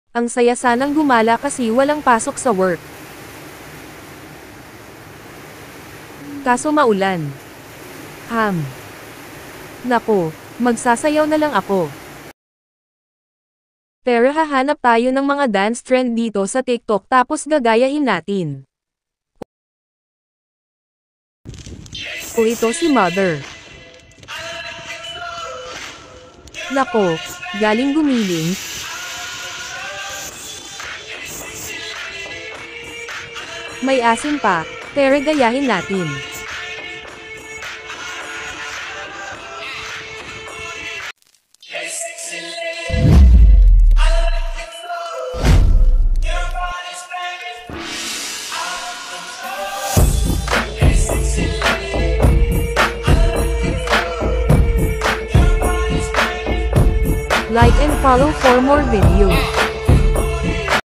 Ang saya sanang gumala kasi walang pasok sa work. Kaso maulan. Nako, magsasayaw na lang ako. Pero hahanap tayo ng mga dance trend dito sa TikTok tapos gagayahin natin. O ito si Mother. Nako, galing gumiling. May asin pa, pero gayahin natin. Like and follow for more videos.